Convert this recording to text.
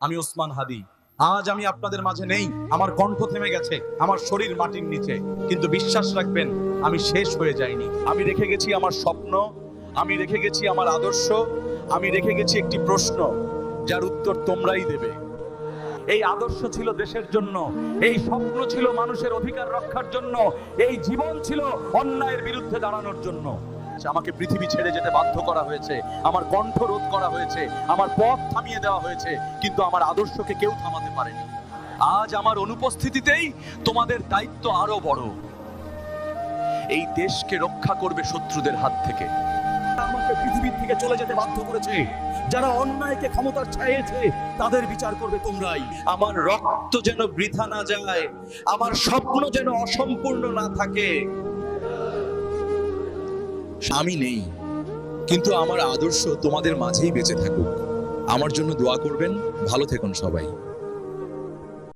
আমি ওসমান হাদি। আজ আমি আপনাদের মাঝে নেই, আমার কণ্ঠ থেমে গেছে, আমার শরীর মাটির নিচে, কিন্তু বিশ্বাস রাখবেন আমি শেষ হয়ে যাইনি। আমি রেখে গেছি আমার স্বপ্ন, আমি রেখে গেছি আমার আদর্শ, আমি রেখে গেছি একটি প্রশ্ন যার উত্তর তোমরাই দেবে। এই আদর্শ ছিল দেশের জন্য, এই স্বপ্ন ছিল মানুষের অধিকার রক্ষার জন্য, এই জীবন ছিল অন্যায়ের বিরুদ্ধে দাঁড়ানোর জন্য। আমাকে পৃথিবী ছেড়ে যেতে বাধ্য করা হয়েছে, আমার কণ্ঠ রোধ করা হয়েছে, আমার পথ থামিয়ে দেওয়া হয়েছে, কিন্তু আমার আদর্শকে কেউ থামাতে পারেনি। আজ আমার অনুপস্থিতিতেই তোমাদের দায়িত্ব আরো বড়। এই দেশকে রক্ষা করবে শত্রুদের হাত থেকে। আমাকে পৃথিবীর থেকে চলে যেতে বাধ্য করেছে, যারা অন্যায়কে ক্ষমতার ছাইয়েছে তাদের বিচার করবে তোমরাই। আমার রক্ত যেন বৃথা না যায়, আমার স্বপ্ন যেন অসম্পূর্ণ না থাকে। আমি নেই, কিন্তু আমার আদর্শ তোমাদের মাঝেই বেঁচে থাকুক। আমার জন্য দোয়া করবেন। ভালো থেকুন সবাই।